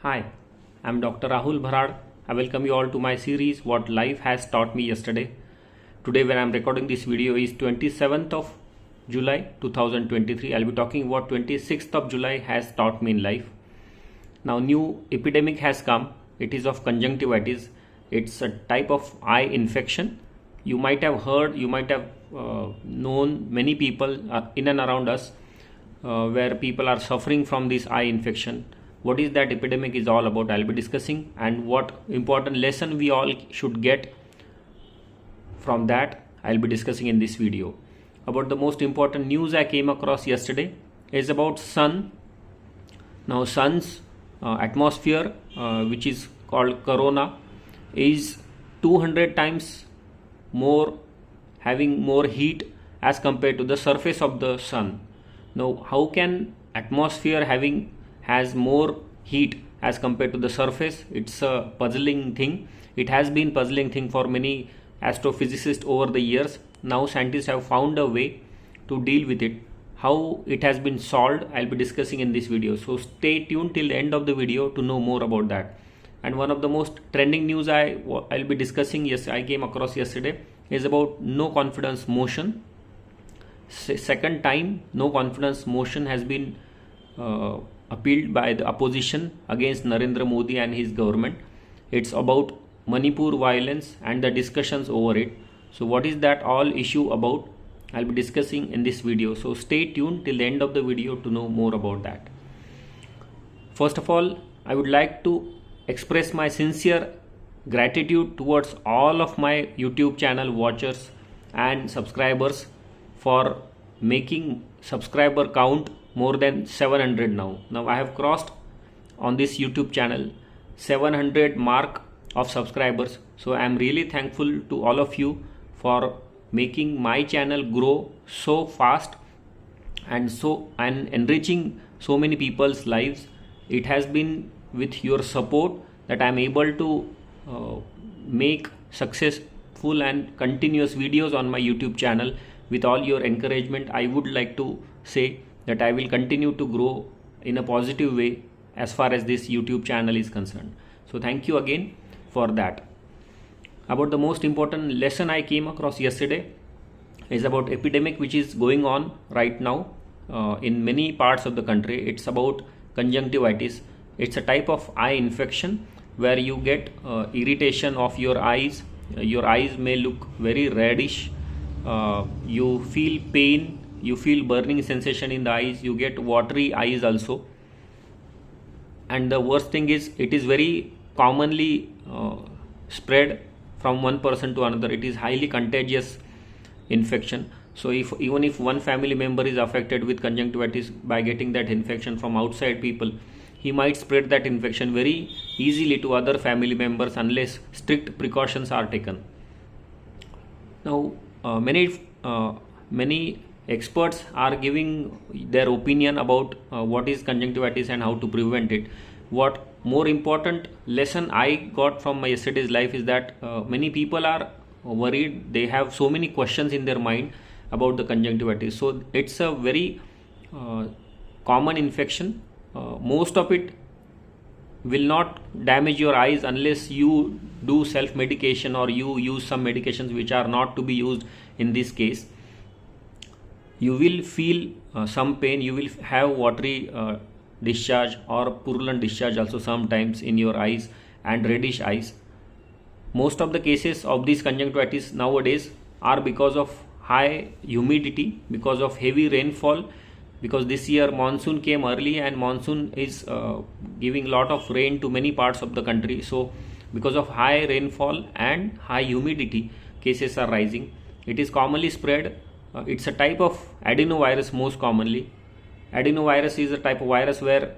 Hi, I'm Dr. Rahul Bharad. I welcome you all to my series What Life Has Taught Me Yesterday. Today when I'm recording this video is 27th of July 2023. I'll be talking what 26th of July has taught me in life. Now new epidemic has come. It is of conjunctivitis. It's a type of eye infection. You might have heard, you might have known many people in and around us where people are suffering from this eye infection. What is that epidemic is all about, I'll be discussing, and what important lesson we all should get from that I'll be discussing in this video. About the most important news I came across yesterday is about sun. Now sun's atmosphere which is called corona is 200 times more, having more heat as compared to the surface of the sun. Now how can atmosphere has more heat as compared to the surface? It's a puzzling thing. It has been puzzling thing for many astrophysicists over the years. Now scientists have found a way to deal with it. How it has been solved, I'll be discussing in this video. So stay tuned till the end of the video to know more about that. And one of the most trending news I'll be discussing, I came across yesterday, is about no confidence motion. Second time no confidence motion has been appealed by the opposition against Narendra Modi and his government. It's about Manipur violence and the discussions over it. So what is that all issue about? I'll be discussing in this video. So stay tuned till the end of the video to know more about that. First of all, I would like to express my sincere gratitude towards all of my YouTube channel watchers and subscribers for making subscriber count more than 700 now. Now I have crossed on this YouTube channel 700 mark of subscribers. So I am really thankful to all of you for making my channel grow so fast and enriching so many people's lives. It has been with your support that I am able to make successful and continuous videos on my YouTube channel. With all your encouragement, I would like to say that I will continue to grow in a positive way as far as this YouTube channel is concerned. So thank you again for that. About the most important lesson I came across yesterday is about epidemic which is going on right now in many parts of the country. It's about conjunctivitis. It's a type of eye infection where you get irritation of your eyes. Your eyes may look very reddish. You feel pain. You feel burning sensation in the eyes. You get watery eyes also. And the worst thing is it is very commonly spread from one person to another. It is highly contagious infection. So even if one family member is affected with conjunctivitis by getting that infection from outside people, he might spread that infection very easily to other family members unless strict precautions are taken. Now many experts are giving their opinion about what is conjunctivitis and how to prevent it. What more important lesson I got from my yesterday's life is that many people are worried. They have so many questions in their mind about the conjunctivitis. So it's a very common infection. Most of it will not damage your eyes unless you do self-medication or you use some medications which are not to be used in this case. You will feel some pain. You will have watery discharge or purulent discharge also sometimes in your eyes and reddish eyes. Most of the cases of this conjunctivitis nowadays are because of high humidity, because of heavy rainfall, because this year monsoon came early and monsoon is giving lot of rain to many parts of the country. So because of high rainfall and high humidity, cases are rising. It is commonly spread. It's a type of adenovirus most commonly. Adenovirus is a type of virus where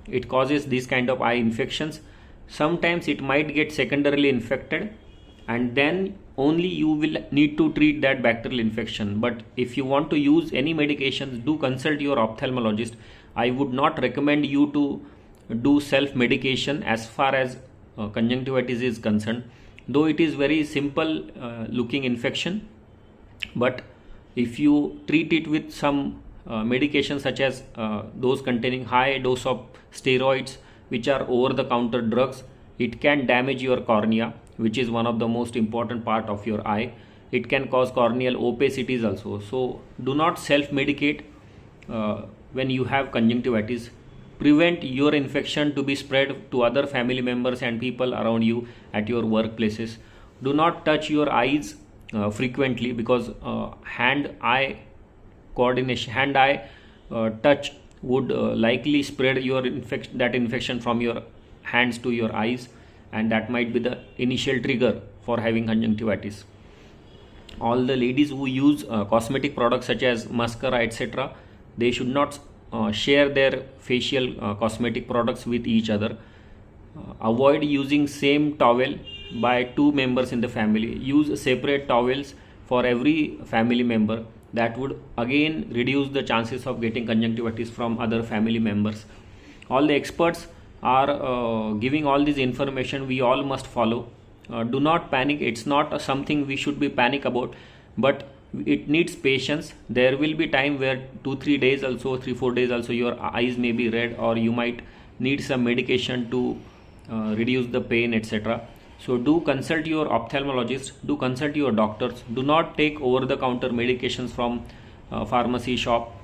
it causes these kind of eye infections. Sometimes it might get secondarily infected and then only you will need to treat that bacterial infection. But if you want to use any medications, do consult your ophthalmologist. I would not recommend you to do self-medication as far as conjunctivitis is concerned, though it is very simple looking infection. But if you treat it with some medications such as those containing high dose of steroids which are over the counter drugs. It can damage your cornea, which is one of the most important part of your eye. It can cause corneal opacities also. So do not self medicate when you have conjunctivitis. Prevent your infection to be spread to other family members and people around you at your workplaces. Do not touch your eyes frequently, because hand-eye coordination, hand-eye touch would likely spread your infection from your hands to your eyes, and that might be the initial trigger for having conjunctivitis. All the ladies who use cosmetic products such as mascara, etc., they should not share their facial cosmetic products with each other. Avoid using same towel by two members in the family. Use separate towels for every family member. That would again reduce the chances of getting conjunctivitis from other family members. All the experts are giving all this information, we all must follow. Do not panic. It's not something we should be panic about, but it needs patience. There will be time where 2-3 days also, 3-4 days also, your eyes may be red, or you might need some medication to reduce the pain, etc. So do consult your ophthalmologist, do consult your doctors. Do not take over the counter medications from pharmacy shop.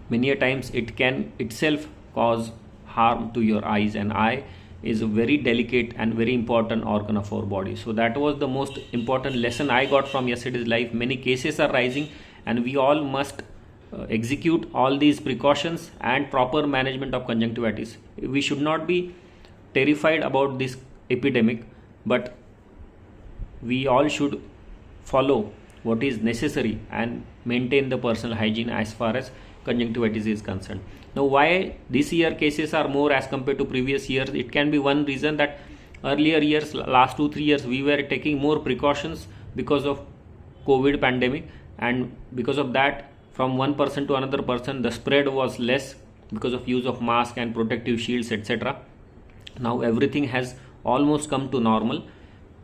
Many a times it can itself cause harm to your eyes, and eye is a very delicate and very important organ of our body. So that was the most important lesson I got from yesterday's life. Many cases are rising, and we all must execute all these precautions and proper management of conjunctivitis. We should not be terrified about this epidemic, but we all should follow what is necessary and maintain the personal hygiene as far as conjunctivitis is concerned. Now, why this year cases are more as compared to previous years? It can be one reason that earlier years, last 2-3 years, we were taking more precautions because of COVID pandemic, and because of that, from one person to another person, the spread was less because of use of mask and protective shields, etc. Now everything has almost come to normal,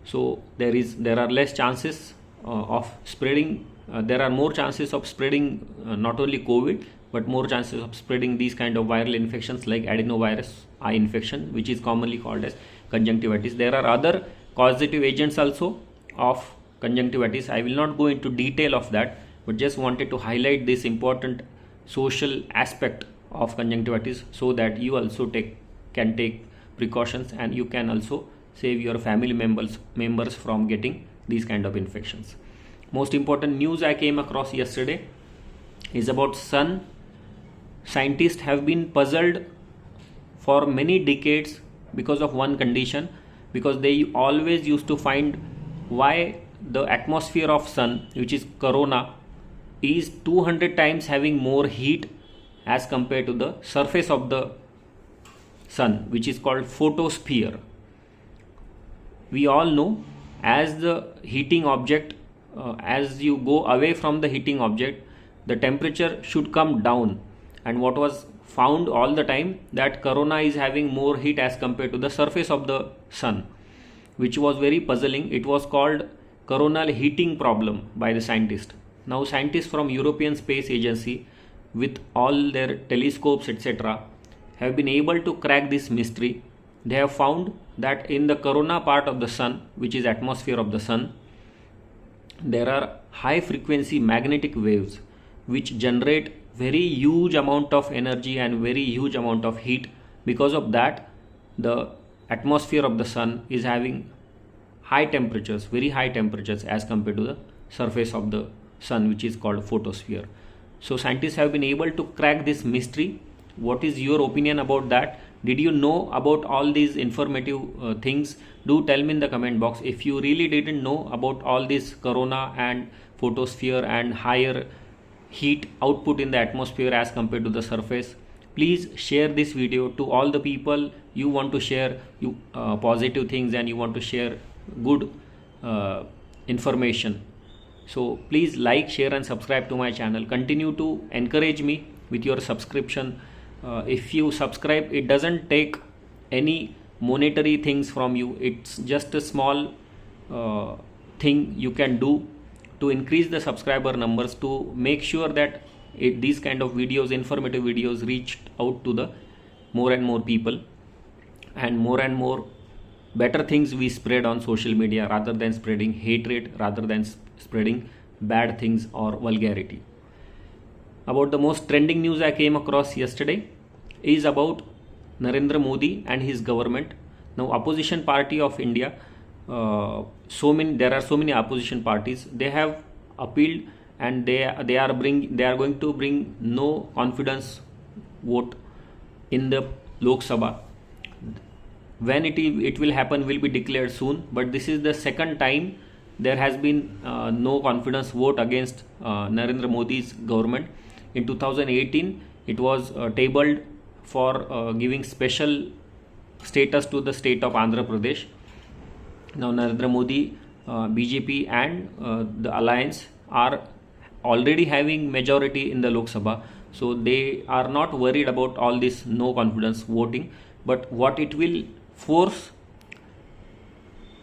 so there are less chances of spreading. There are more chances of spreading not only COVID, but more chances of spreading these kind of viral infections like adenovirus eye infection, which is commonly called as conjunctivitis. There are other causative agents also of conjunctivitis. I will not go into detail of that, but just wanted to highlight this important social aspect of conjunctivitis, so that you also can take precautions, and you can also save your family members from getting these kind of infections. Most important news I came across yesterday is about sun. Scientists have been puzzled for many decades because of one condition, because they always used to find why the atmosphere of sun, which is corona, is 200 times having more heat as compared to the surface of the sun, which is called photosphere. We all know, as the heating object, as you go away from the heating object, the temperature should come down. And what was found all the time, that corona is having more heat as compared to the surface of the sun, which was very puzzling. It was called coronal heating problem by the scientists. Now scientists from European Space Agency, with all their telescopes, etc., have been able to crack this mystery. They have found that in the corona part of the sun, which is atmosphere of the sun, there are high frequency magnetic waves which generate very huge amount of energy and very huge amount of heat. Because of that, the atmosphere of the sun is having high temperatures, very high temperatures as compared to the surface of the sun, which is called photosphere. So scientists have been able to crack this mystery. What is your opinion about that? Did you know about all these informative things? Do tell me in the comment box. If you really didn't know about all this corona and photosphere and higher heat output in the atmosphere as compared to the surface, please share this video to all the people you want to share positive things, and you want to share good information. So please like, share and subscribe to my channel. Continue to encourage me with your subscription. If you subscribe, it doesn't take any monetary things from you. It's just a small thing you can do to increase the subscriber numbers, to make sure that these kind of videos, informative videos, reach out to the more and more people. and more better things we spread on social media rather than spreading hatred, rather than spreading bad things or vulgarity. About the most trending news I came across yesterday is about Narendra Modi and his government. Now, opposition party of India, there are so many opposition parties. They have appealed and they are going to bring no confidence vote in the Lok Sabha. When it will happen will be declared soon, but this is the second time there has been no confidence vote against Narendra Modi's government. In 2018 it was tabled for giving special status to the state of Andhra Pradesh. Now Narendra Modi, BJP and the alliance are already having majority in the Lok Sabha, so they are not worried about all this no confidence voting. But what it will force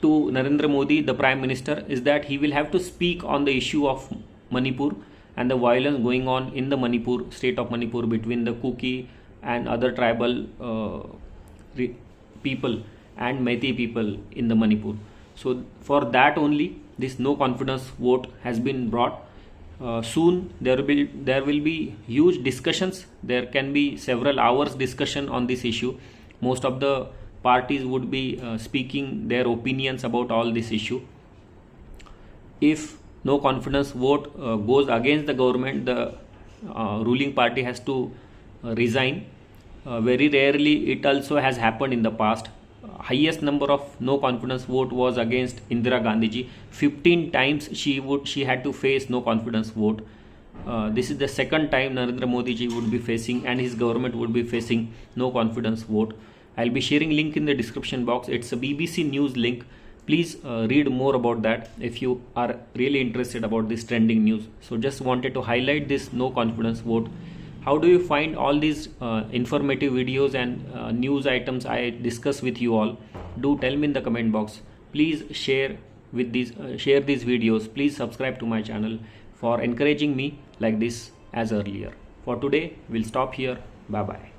to Narendra Modi, the Prime Minister, is that he will have to speak on the issue of Manipur and the violence going on in the state of Manipur between the Kuki and other tribal people and Meitei people in the Manipur. So for that only this no confidence vote has been brought. Soon there will be huge discussions. There can be several hours discussion on this issue. Most of the parties would be speaking their opinions about all this issue. If no confidence vote goes against the government, the ruling party has to resign. Very rarely it also has happened in the past. Highest number of no confidence vote was against Indira Gandhi ji. 15 times she had to face no confidence vote. This is the second time Narendra Modi ji would be facing and his government would be facing no confidence vote. I'll be sharing link in the description box. It's a BBC News link. Please read more about that if you are really interested about this trending news. So just wanted to highlight this no confidence vote. How do you find all these informative videos and news items I discuss with you all? Do tell me in the comment box. Please share these videos. Please subscribe to my channel for encouraging me like this as earlier. For today, we'll stop here. Bye bye.